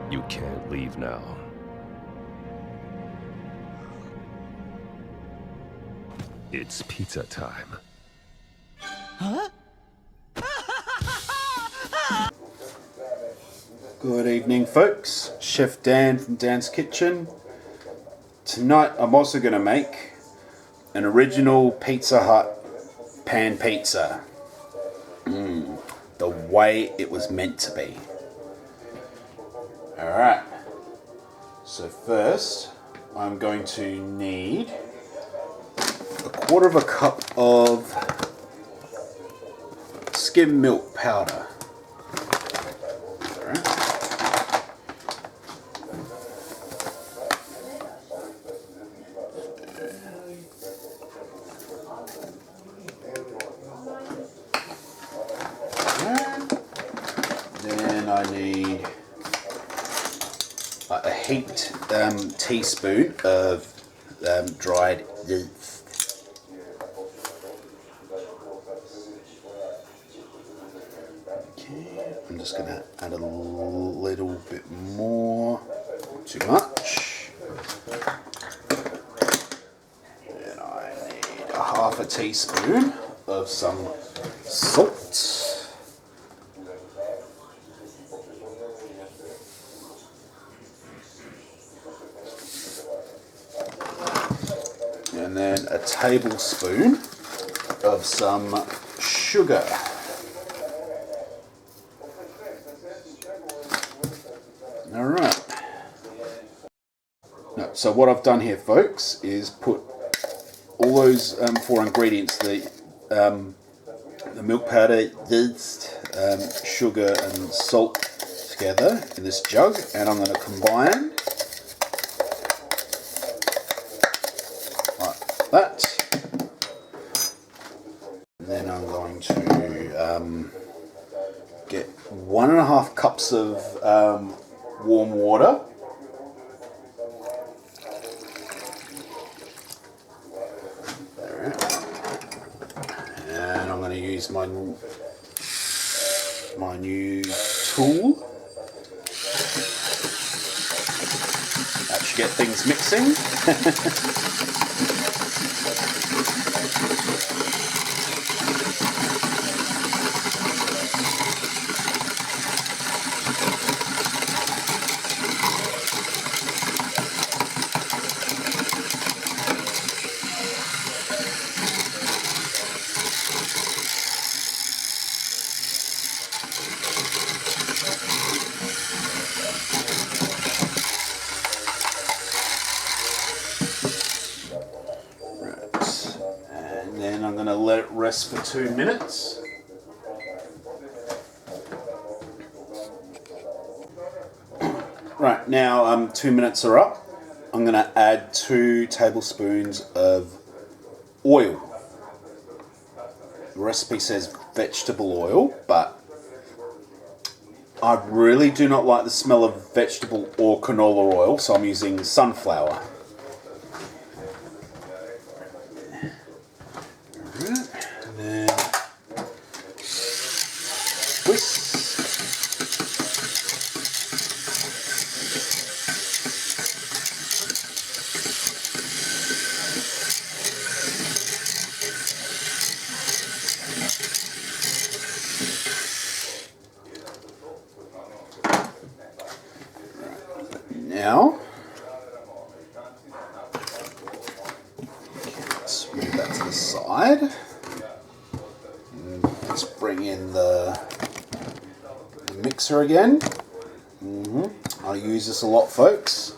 You can't leave now. It's pizza time. Huh? Good evening, folks. Chef Dan from Dan's Kitchen. Tonight I'm also going to make an original Pizza Hut pan pizza. The way it was meant to be. Alright. So first, I'm going to need a quarter of a cup of skim milk powder. Alright. Then I need a heaped teaspoon of dried yeast. Okay, I'm just going to add a little bit more, not too much. Then I need a half a teaspoon of some salt. And then a tablespoon of some sugar. Alright. No, so what I've done here, folks, is put all those four ingredients, the milk powder, yeast, sugar and salt together in this jug, and I'm going to combine that. And then I'm going to get 1.5 cups of warm water. And I'm going to use my new tool. That should get things mixing. And then I'm going to let it rest for 2 minutes. Right, now 2 minutes are up. I'm going to add 2 tablespoons of oil. The recipe says vegetable oil, but I really do not like the smell of vegetable or canola oil, so I'm using sunflower. And then whisk. Now, let's move that to the side. Let's bring in the mixer again. I use this a lot, folks.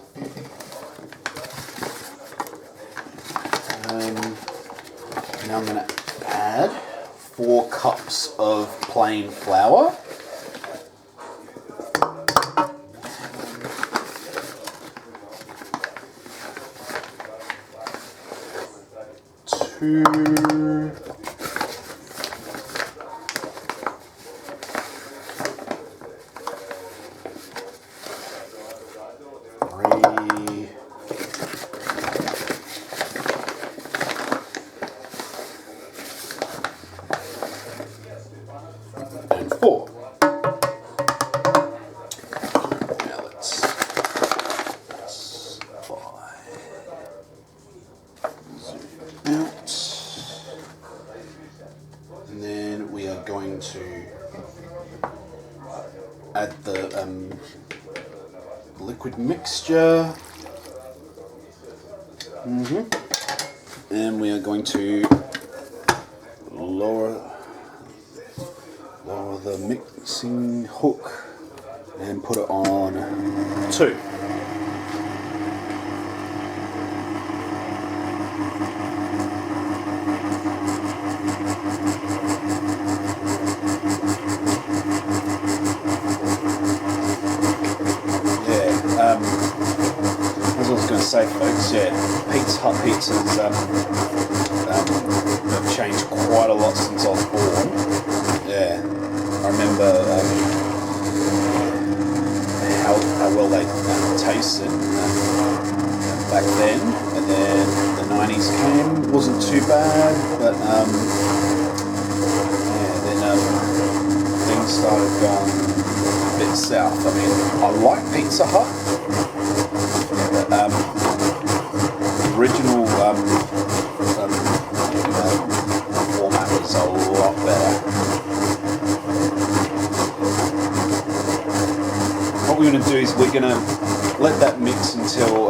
Now I'm going to add 4 cups of plain flour. Two, 3, and 4. Now let's liquid mixture. And we are going to lower the mixing hook and put it on 2. As I was going to say, folks, Pizza Hut pizzas have changed quite a lot since I was born. Yeah, I remember how well they tasted back then, and then the 90s came, wasn't too bad, but then things started going a bit south. I mean, I like Pizza Hut. Original format was a lot better. What we're going to do is we're going to let that mix until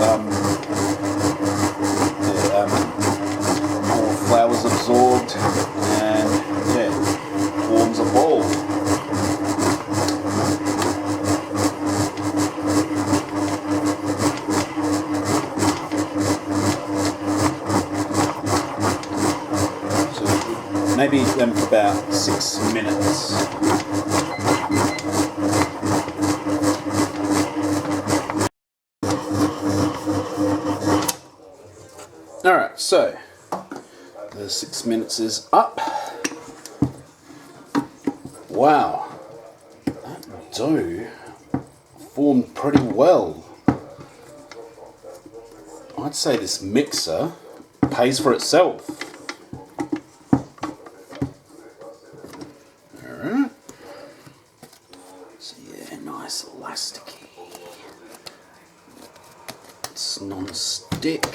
more flour's absorbed and forms a ball. Maybe them for about 6 minutes. Alright, so the 6 minutes is up. Wow, that dough formed pretty well. I'd say this mixer pays for itself. Nice elasticy. It's non-stick,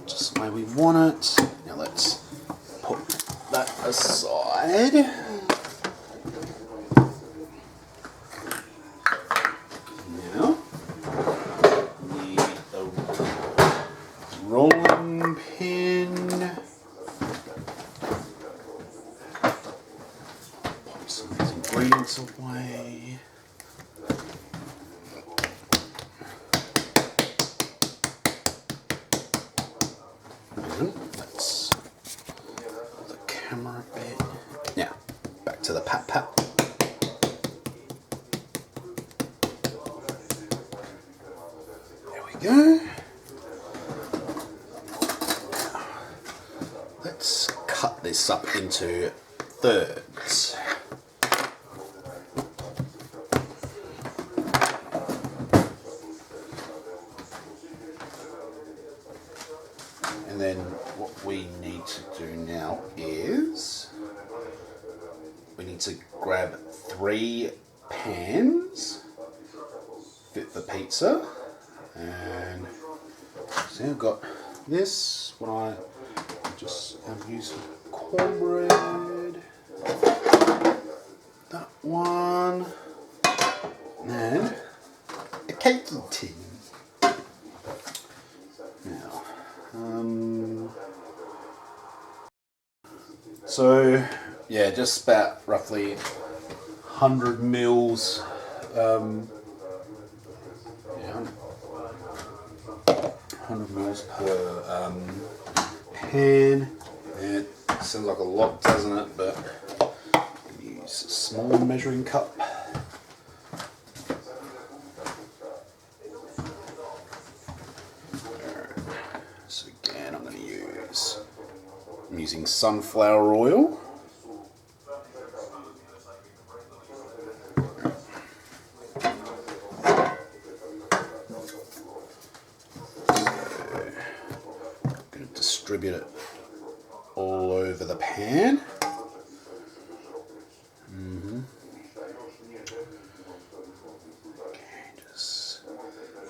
just the way we want it. Now let's put that aside. Now need the rolling pin. Pop some of these ingredients away. Let's put the camera a bit. Now, back to the pat. There we go. Let's cut this up into thirds. And then what we need to do now is we need to grab 3 pans fit for pizza, and see I've got this when I just use cornbread, that one, and a cakey tin. Now, so yeah, just about roughly 100 mils. 100 mils per pan. It sounds like a lot, doesn't it? But use a small measuring cup. So again, I'm using sunflower oil. Distribute it all over the pan. Okay, just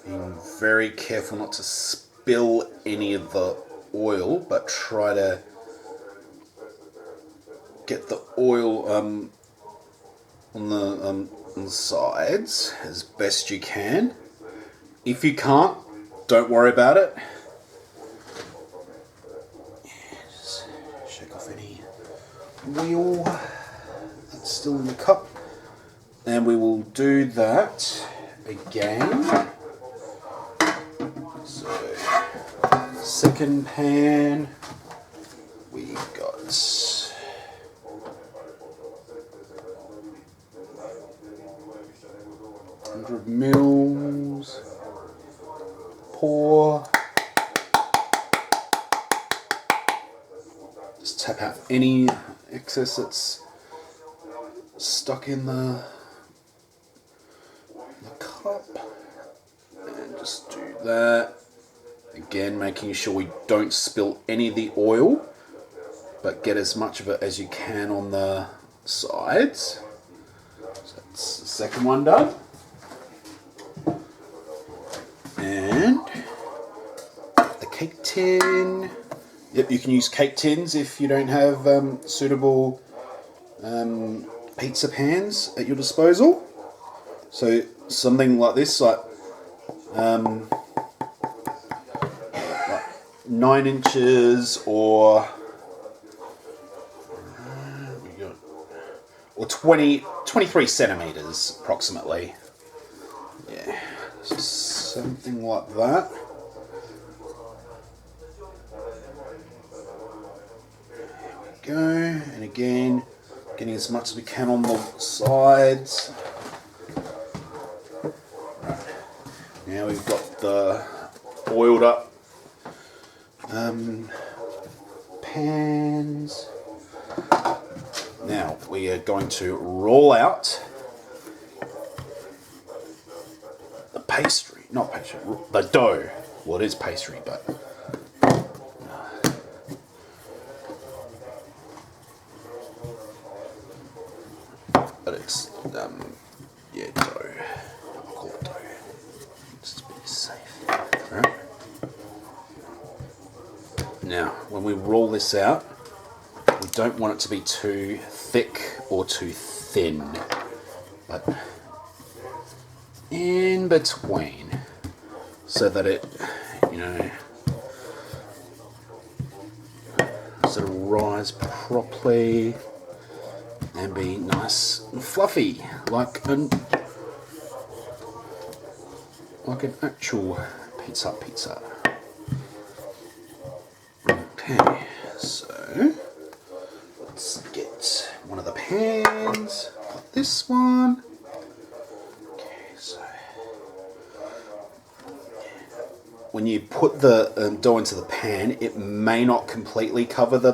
being very careful not to spill any of the oil, but try to get the oil on the sides as best you can. If you can't, don't worry about it. Just shake off any oil that's still in the cup. And we will do that again. So, second pan, we got 100 mils. Pour. Just tap out any excess that's stuck in the cup. And just do that. Again, making sure we don't spill any of the oil, but get as much of it as you can on the sides. So that's the second one done. And the cake tin. Yep, you can use cake tins if you don't have suitable pizza pans at your disposal. So something like this, like 9 inches or 23 centimeters approximately. Yeah, so something like that. There we go, and again, getting as much as we can on the sides. Right. Now we've got the oiled up pans. Now we are going to roll out the pastry, not pastry, the dough. Well, it is pastry, but it's yeah, dough. I'll call it dough. Just to be safe. All right. Now, when we roll this out, we don't want it to be too thick or too thin, but in between, so that it, sort of rise properly and be nice and fluffy, like an actual pizza. Okay, so let's get one of the pans, like this one. Okay, so when you put the dough into the pan, it may not completely cover the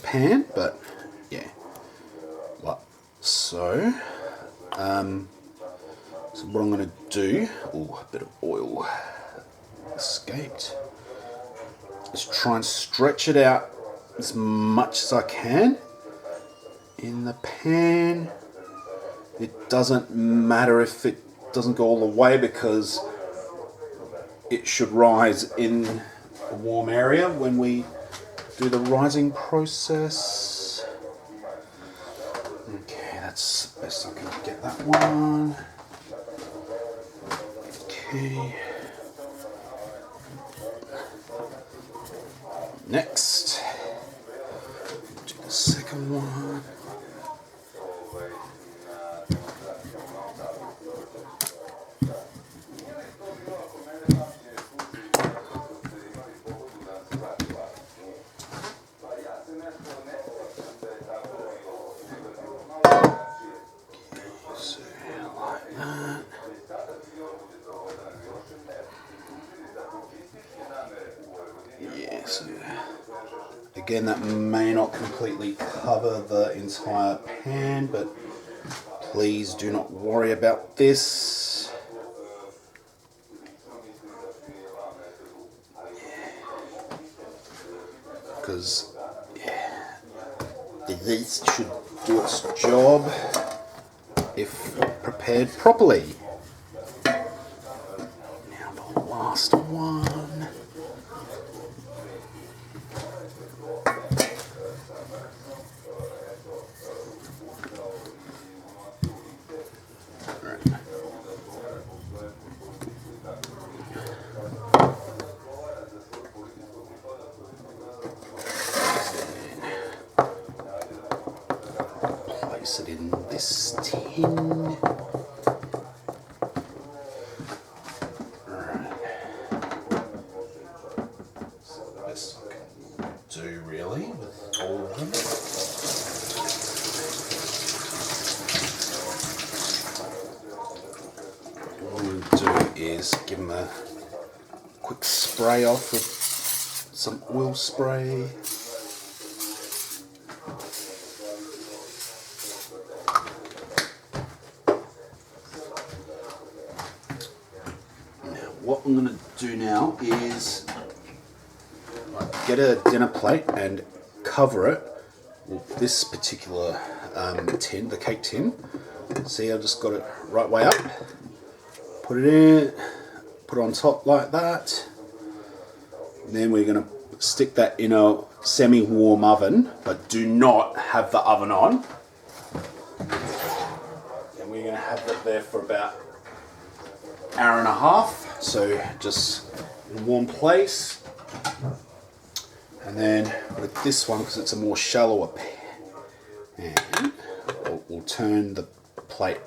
pan, but yeah, like so. So what I'm going to do, a bit of oil escaped, is try and stretch it out as much as I can in the pan. It doesn't matter if it doesn't go all the way, because it should rise in a warm area when we do the rising process. Okay, that's the best I can get that one. Okay. Next, do the second one. So, like that. Yeah, so again, that may not completely cover the entire pan, but please do not worry about this. Because this should do its job if prepared properly. Now the last one. to do is give them a quick spray off with some oil spray. Now, what I'm going to do now is get a dinner plate and cover it with this particular tin, the cake tin. See, I've just got it right way up. Put it in, put it on top like that. And then we're going to stick that in a semi-warm oven, but do not have the oven on. And we're going to have it there for about an hour and a half. So just in a warm place. And then with this one, because it's a more shallower pan, and we'll turn the plate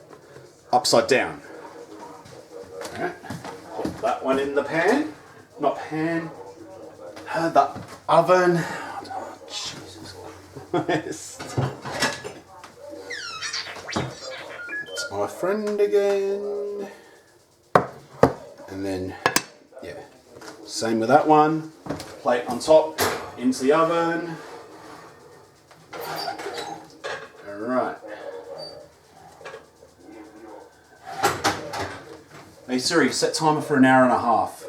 upside down. Alright, put that one in the pan, the oven. Oh, Jesus Christ. That's my friend again. And then, yeah, same with that one. Plate on top, into the oven. Alright. Hey Siri, set timer for an hour and a half.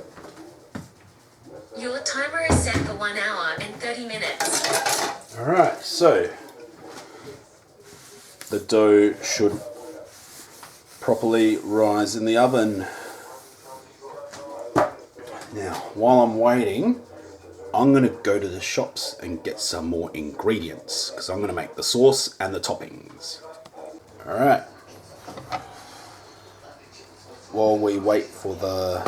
Your timer is set for 1 hour and 30 minutes. Alright, so the dough should properly rise in the oven. Now, while I'm waiting, I'm going to go to the shops and get some more ingredients because I'm going to make the sauce and the toppings. Alright. While we wait for the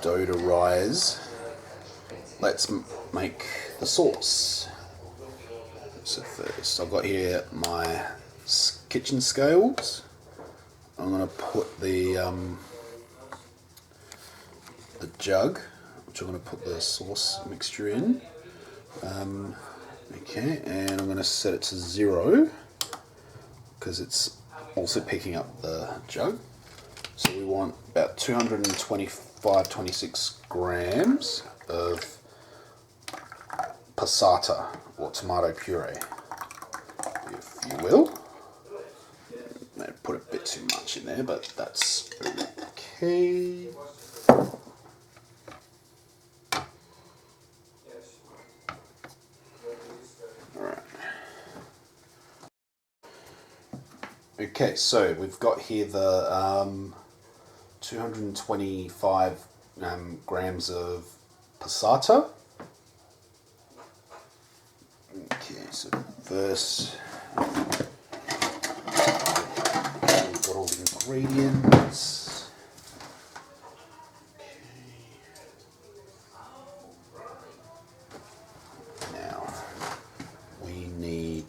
dough to rise, let's make the sauce. So first, I've got here my kitchen scales. I'm going to put the jug, which I'm going to put the sauce mixture in. Okay, and I'm going to set it to 0 because it's also picking up the jug. So we want about 226 grams of passata or tomato puree, if you will. I put a bit too much in there, but that's okay. Okay, so we've got here the 225 grams of passata. Okay, so first we've got all the ingredients. Okay. Now we need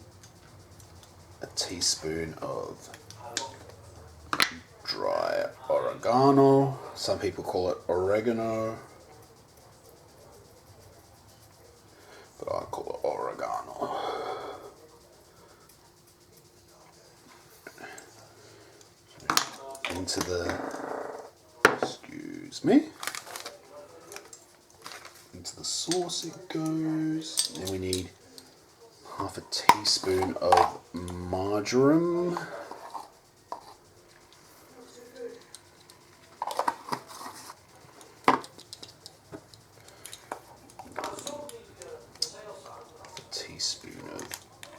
a teaspoon of dry oregano. Some people call it oregano, but I call it oregano. Into the, excuse me, into the sauce it goes. Then we need half a teaspoon of marjoram. Teaspoon of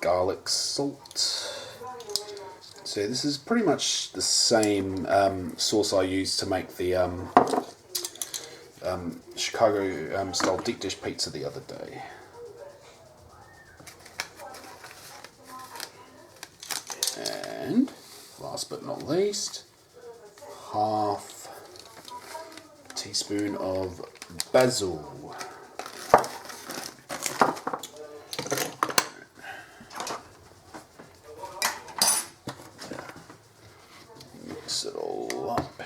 garlic salt. So this is pretty much the same sauce I used to make the Chicago style deep dish pizza the other day. And last but not least, half teaspoon of basil. Mix it all up.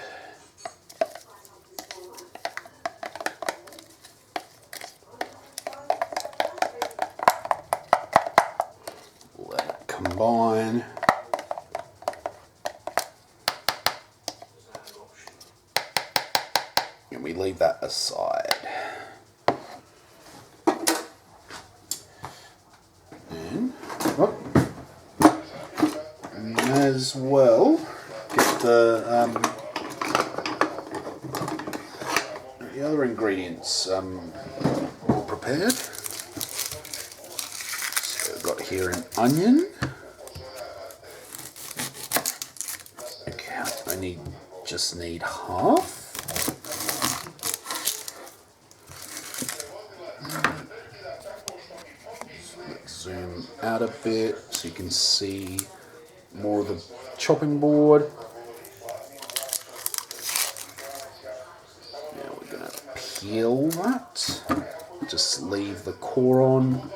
Let it combine. and we leave that aside. And may as well get the other ingredients all prepared. So I've got here an onion. Okay, I just need half. Let's zoom out a bit so you can see more of the chopping board. Now we're going to peel that. Just leave the core on,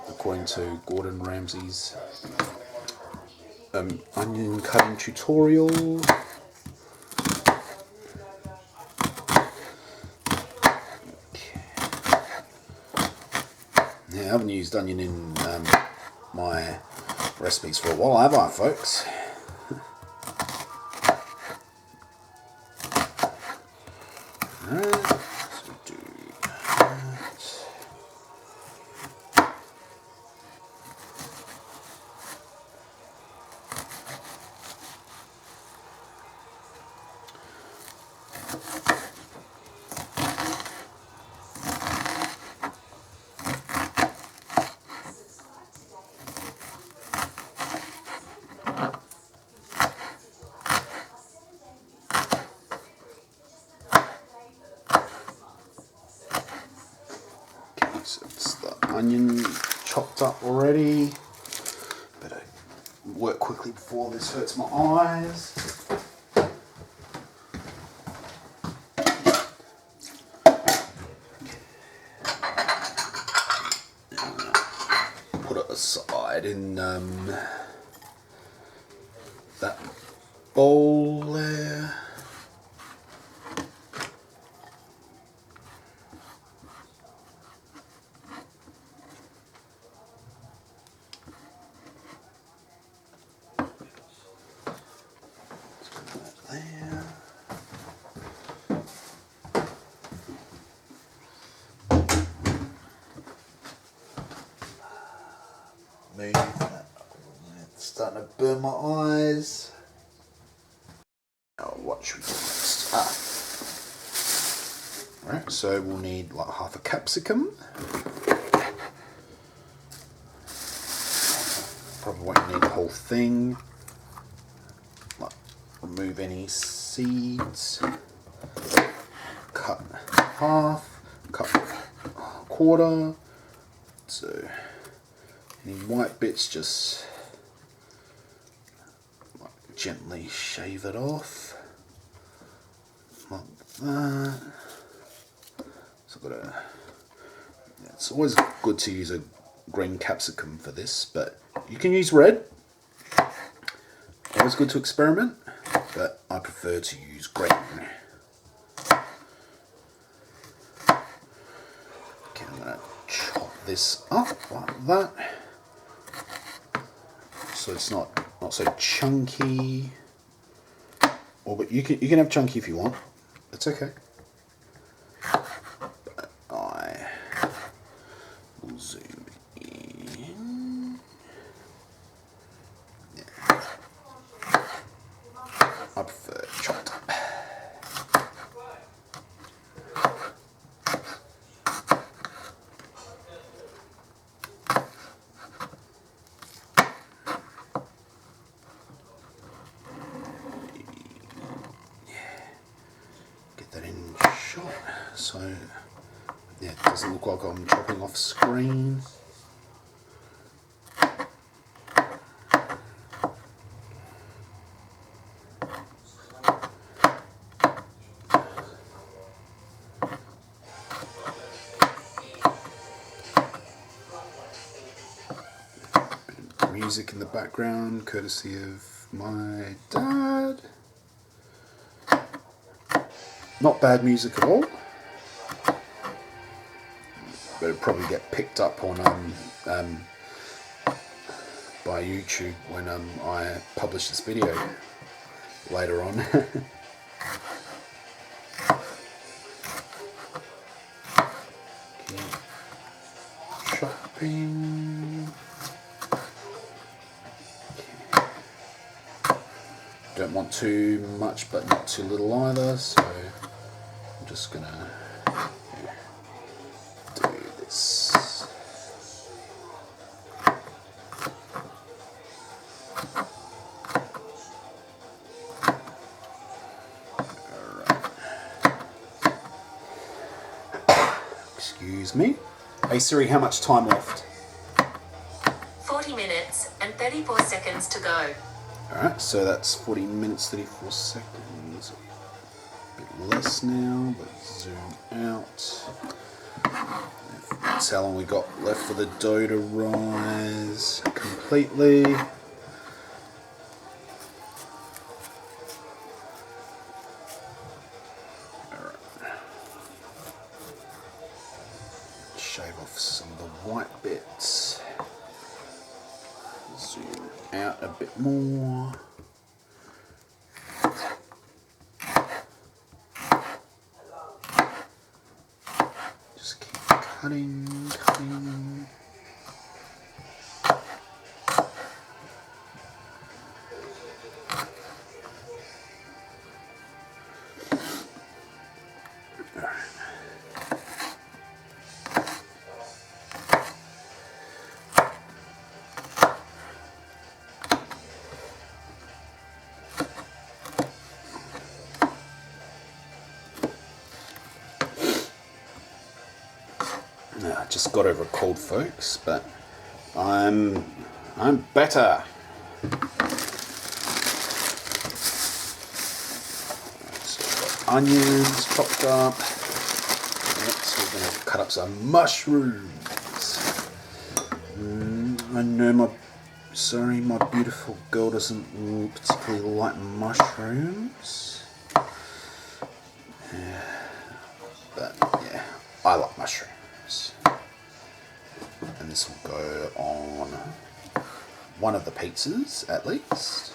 according to Gordon Ramsay's onion cutting tutorial. Now, I haven't used onion in my recipes for a while, have I, folks? Alright, so do that. So it's the onion chopped up already. Better work quickly before this hurts my eyes. Put it aside in that bowl there. Move that. It's starting to burn my eyes. Now, what should we do next? Right, so we'll need like half a capsicum. Probably won't need the whole thing. Like, remove any seeds. Cut half. Cut a quarter. So any white bits, just like gently shave it off, like that. So I've got a. It's always good to use a green capsicum for this, but you can use red. Always good to experiment, but I prefer to use green. Okay, I'm gonna chop this up like that. So it's not so chunky. Or but you can have chunky if you want. It's okay. But I will zoom in. Yeah. I prefer chopped up. That in shot, so yeah, it doesn't look like I'm chopping off screen. Music in the background, courtesy of my dad. Not bad music at all, but it'll probably get picked up on by YouTube when I publish this video later on. dripping. Don't want too much, but not too little either, so I'm just gonna do this. Excuse me. Hey Siri, how much time left? 40 minutes and 34 seconds to go. Alright, so that's 40 minutes, 34 seconds. A bit less now, but zoom out. That's how long we got left for the dough to rise completely. Shave off some of the white bits. Zoom out a bit more. Just keep cutting. I just got over a cold, folks, but I'm better. So I've got onions chopped up. Next, we're going to cut up some mushrooms. I know my beautiful girl doesn't particularly like mushrooms. But yeah, I like mushrooms. And this will go on one of the pizzas at least.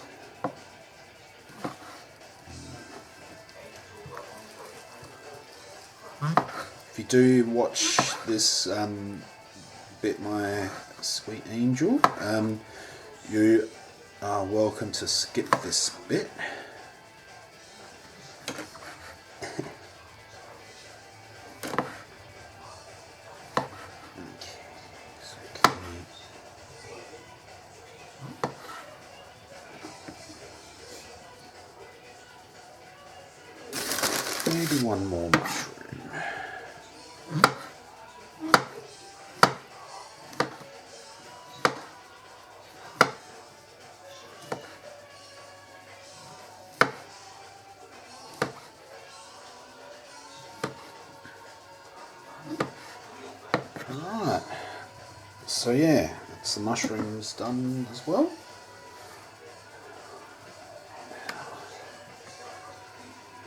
If you do watch this bit, my sweet angel, you are welcome to skip this bit. Maybe one more mushroom. Alright, so yeah, that's the mushrooms done as well.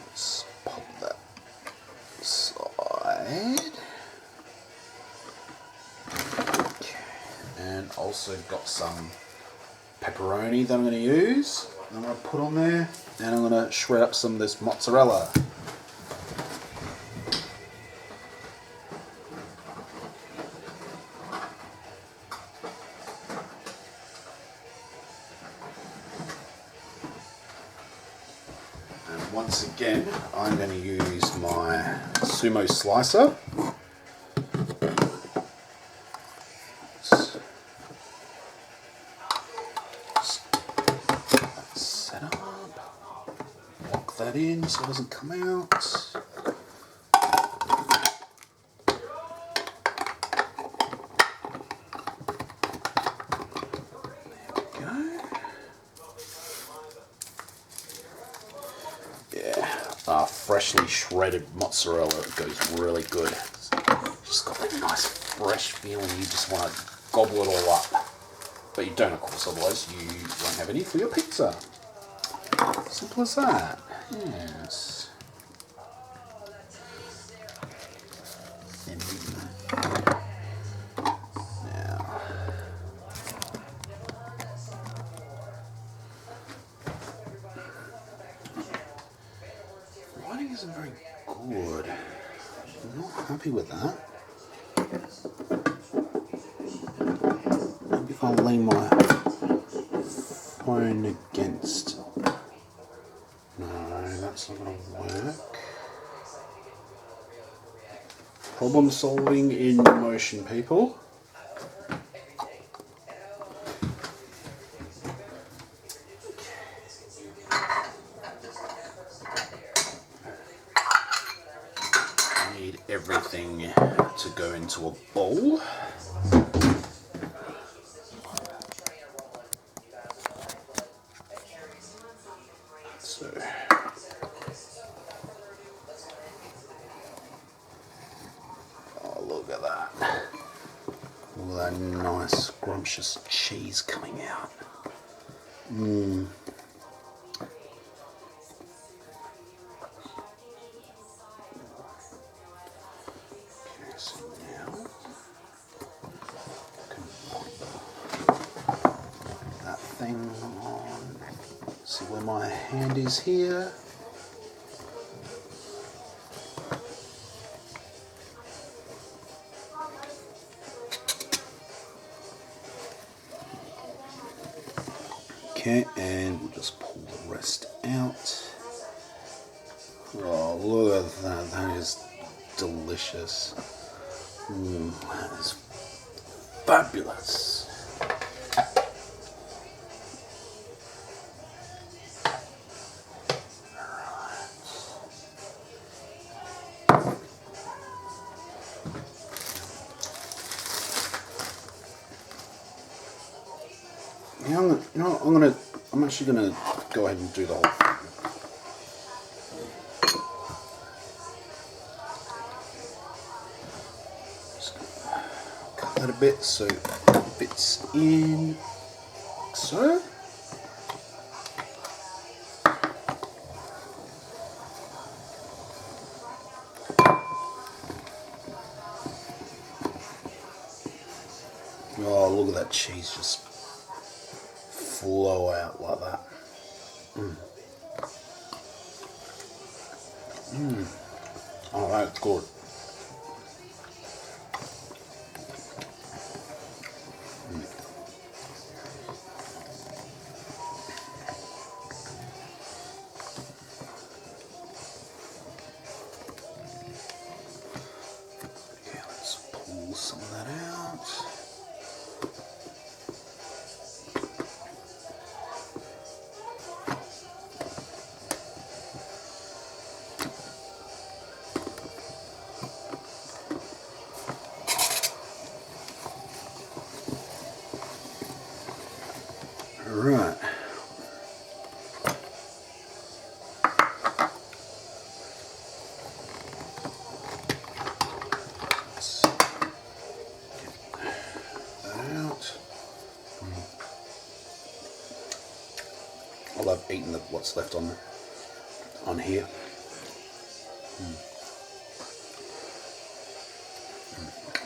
Let's pop that aside. Okay. And also got some pepperoni that I'm going to use. I'm going to put on there, and I'm going to shred up some of this mozzarella. And once again, I'm going to use my sumo slicer. Set up, lock that in so it doesn't come out. Freshly shredded mozzarella goes really good. Just got that nice fresh feeling. You just want to gobble it all up, but you don't, of course, otherwise you won't have any for your pizza. Simple as that. Yes. Now, lighting isn't very good. I'm not happy with that. if I lean my phone against. No, that's not going to work. Problem solving in motion, people. I need everything to go into a bowl. So. Oh, look at that. All that nice, scrumptious cheese coming out. Mmm. Okay, so now I can put that thing on. See where my hand is here. Okay, and we'll just pull the rest out. Oh, look at that. That is delicious. That is fabulous. Now I'm actually gonna go ahead and do the whole thing. Just gonna cut that a bit so it fits in, like so. Oh, look at that cheese just flow out like that. Oh, that's good. Okay, let's pull some of that out. Right. Let's get that out. I love eating what's left on here.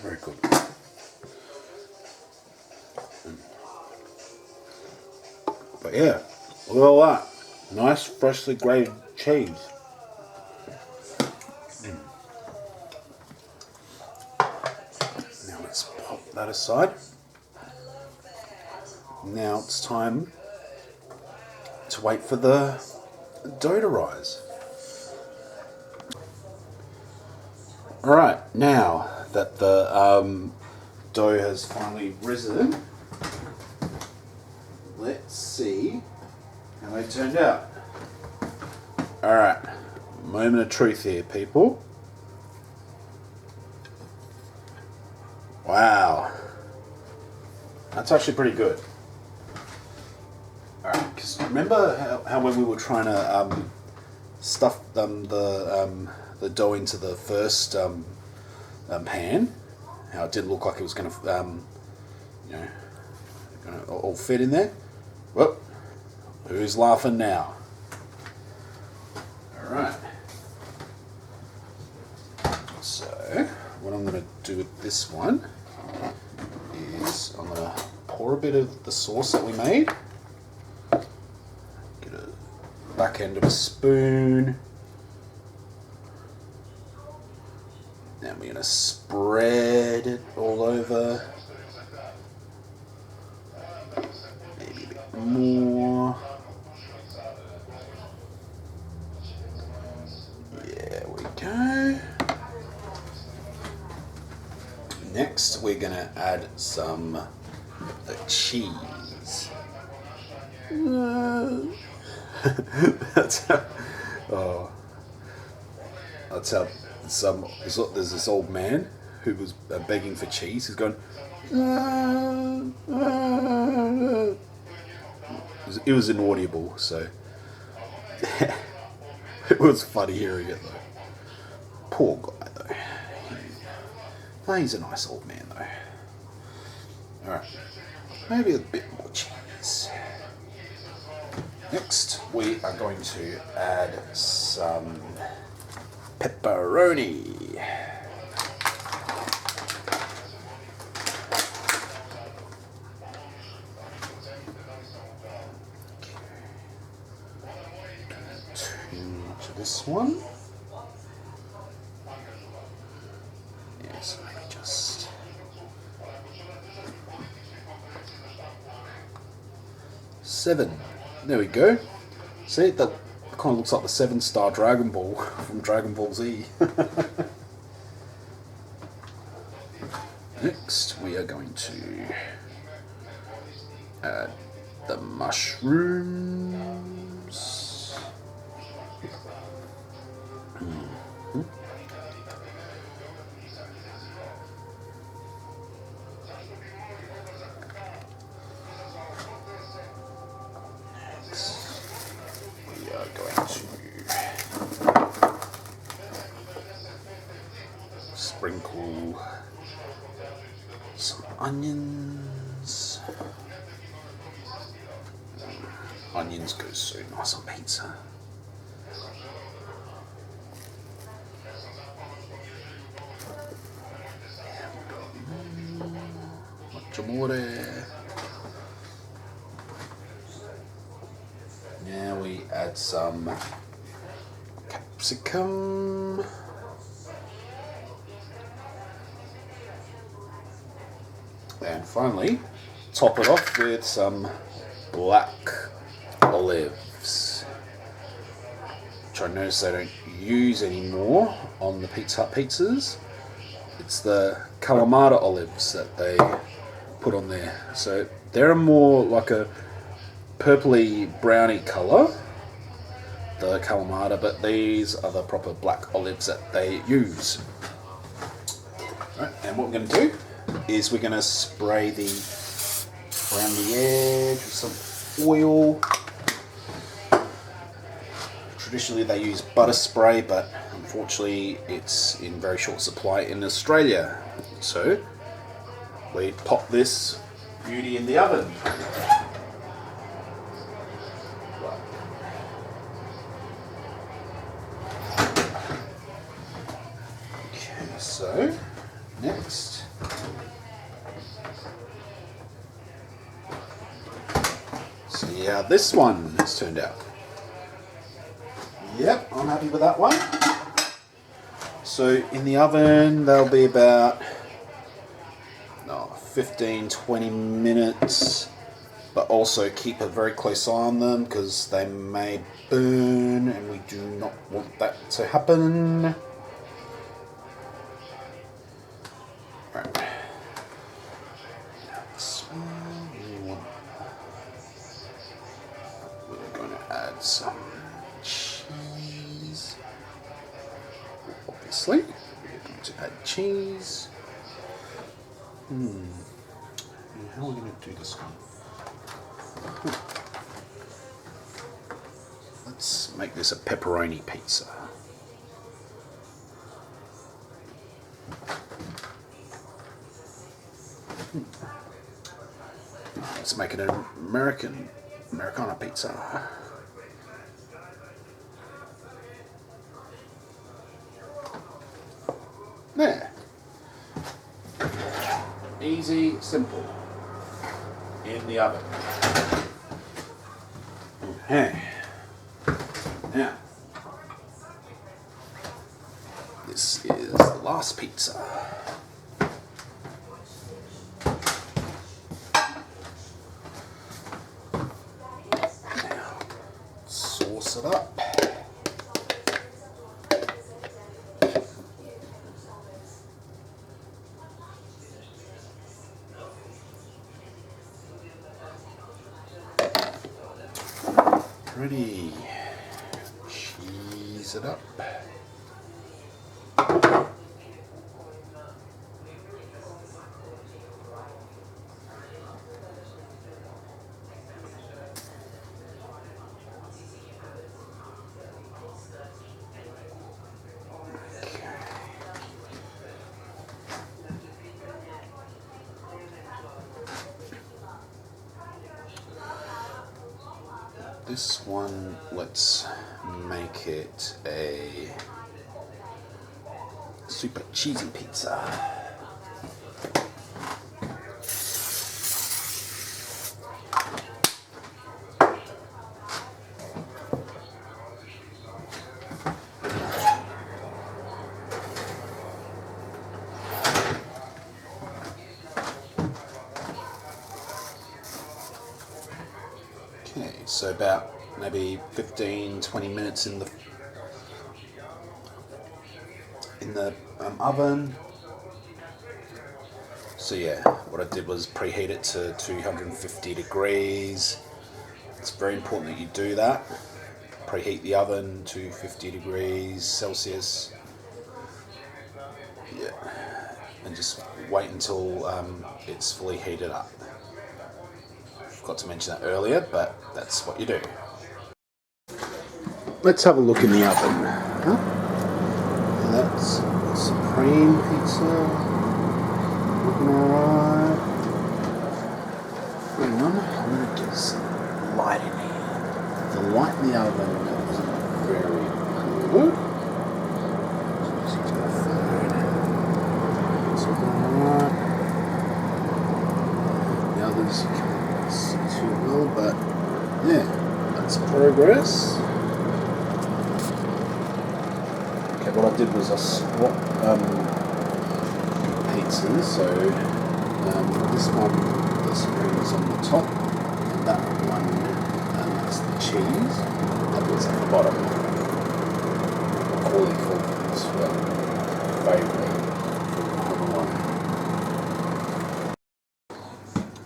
Very good. But yeah, look at all that. Nice, freshly grated cheese. Now let's pop that aside. Now it's time to wait for the dough to rise. Alright, now that the dough has finally risen, let's see how they turned out. Alright, moment of truth here, people. Wow. That's actually pretty good. Alright, because remember how when we were trying to stuff the dough into the first pan, how it didn't look like it was going to, gonna all fit in there? Well, who's laughing now? Alright. So, what I'm going to do with this one is I'm going to pour a bit of the sauce that we made. Get a back end of a spoon. Then we're going to spread it all over. more. There we go. Next, we're going to add some cheese. That's how, oh, that's how there's this old man who was begging for cheese. He's going. It was inaudible, so it was funny hearing it though. Poor guy though. Oh, he's a nice old man though. Alright, maybe a bit more cheese. Next, we are going to add some pepperoni. This one. Yes, maybe just 7. There we go. See, that kind of looks like the 7-star Dragon Ball from Dragon Ball Z. Next, we are going to add the mushrooms. Sprinkle some onions. Onions go so nice on pizza. Much more there. Now we add some capsicum. And finally, top it off with some black olives, which I notice they don't use anymore on the Pizza Hut pizzas. It's the Kalamata olives that they put on there. So they're more like a purpley browny colour, the Kalamata, but these are the proper black olives that they use. Right, and what we're going to do is we're going to spray around the edge with some oil. Traditionally they use butter spray, but unfortunately it's in very short supply in Australia. So we pop this beauty in the oven. Okay, so next, see how this one has turned out. Yep, I'm happy with that one. So in the oven they'll be about 15-20 minutes, but also keep a very close eye on them because they may burn and we do not want that to happen. Right. We're going to add some cheese. Obviously, we're going to add cheese. How are we going to do this one? Let's make this a pepperoni pizza. Let's make it an Americana pizza. There. Easy, simple. In the oven. Okay. Now, this is the last pizza. it up. Ready. Cheese it up. This one, let's make it a super cheesy pizza. Okay, so about maybe 15-20 minutes in the oven. So yeah, what I did was preheat it to 250 degrees. It's very important that you do that. Preheat the oven to 50 degrees Celsius. Yeah, and just wait until it's fully heated up. Forgot to mention that earlier, but that's what you do. Let's have a look in the oven. That's Supreme Pizza. Looking alright. Hang on, I'm going to get some light in here. The light in the oven is very good. It's looking alright. The others you can't see too well, but yeah, that's progress. Okay, what I did was I swapped pizzas, so this one, the spring is on the top, and that one, that's the cheese, that was at the bottom. Calling for this favourite.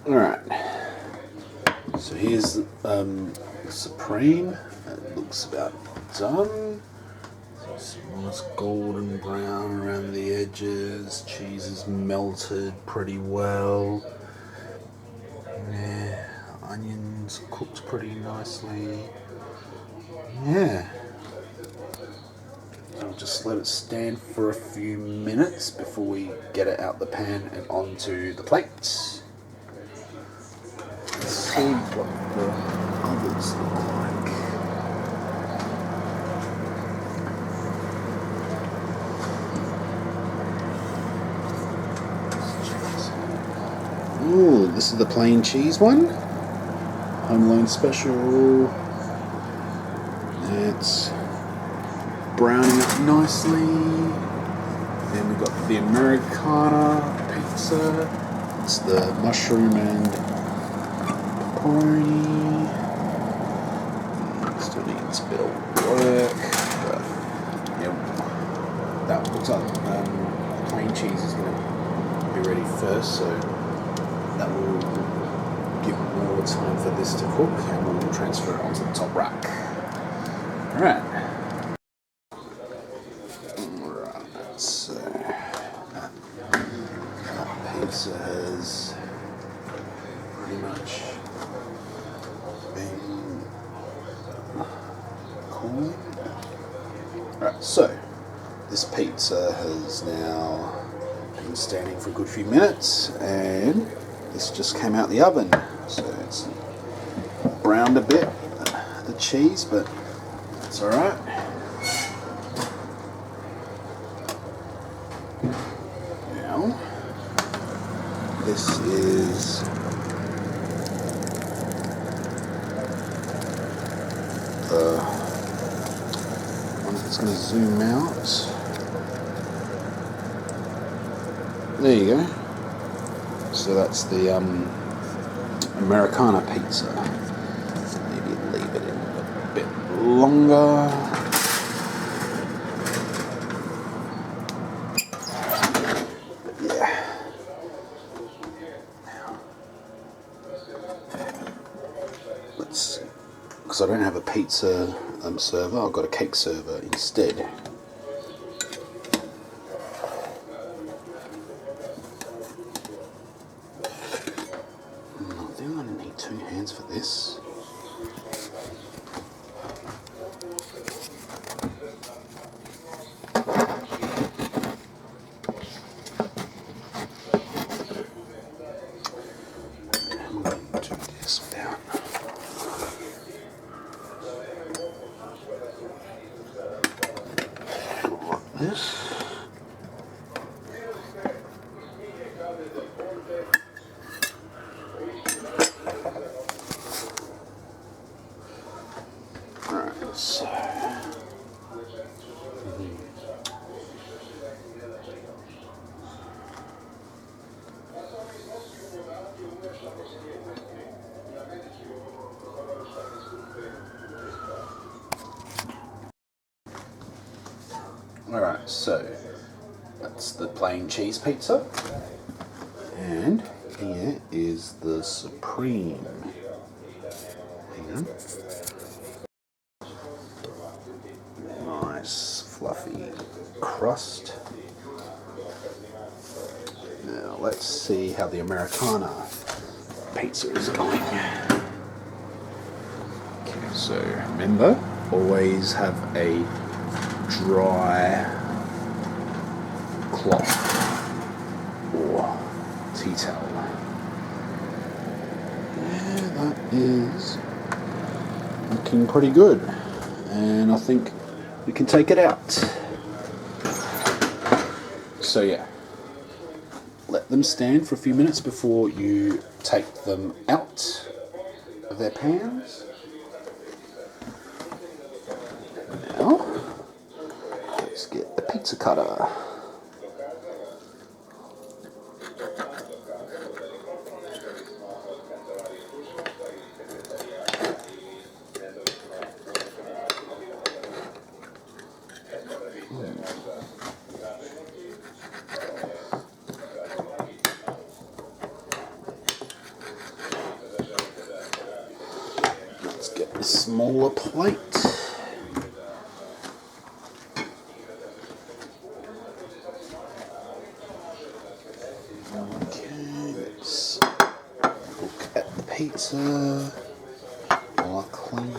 Alright, so here's the Supreme. It looks about done. It's nice golden brown around the edges. Cheese is melted pretty well. Yeah, onions cooked pretty nicely. Yeah. So we'll just let it stand for a few minutes before we get it out the pan and onto the plates. Let's see what the others look like. Ooh, this is the plain cheese one. Home Alone special. It's browning up nicely. Then we've got the Americana pizza. It's the mushroom and pepperoni. Still needs a bit of work, but yeah, that looks like plain cheese is going to be ready first, so that will give more time for this to cook, and we'll transfer it onto the top rack. Alright. Alright, so that pizza has pretty much been cool. Alright, so this pizza has now been standing for a good few minutes, and this just came out the oven, so it's browned a bit, the cheese, but that's alright. Now, this is the one that's going to zoom out. There you go. So that's the Americana pizza. Maybe leave it in a bit longer. But yeah. Let's see. Because I don't have a pizza server, I've got a cake server instead. I think I'm going to need 2 hands for this. I'm going to do this without. Like this. Alright, so. Alright, so that's the plain cheese pizza, and here is the supreme. Hang on. Nice fluffy crust. Now let's see how the Americana pizza is going. Okay, so remember, always have a dry cloth or tea towel. Yeah, that is looking pretty good, and I think we can take it out. So yeah, let them stand for a few minutes before you take them out of their pans. Now, let's get the pizza cutter. Let's get a smaller plate. Okay, let's look at the pizza. All clean.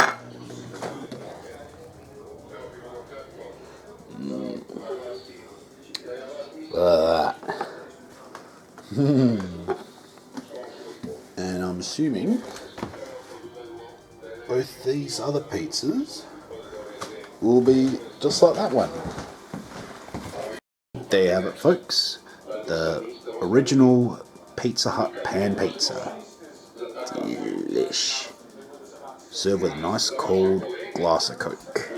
And I'm assuming both these other pizzas will be just like that one. There you have it, folks. The original Pizza Hut pan pizza. Delish. Served with a nice cold glass of Coke.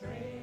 Train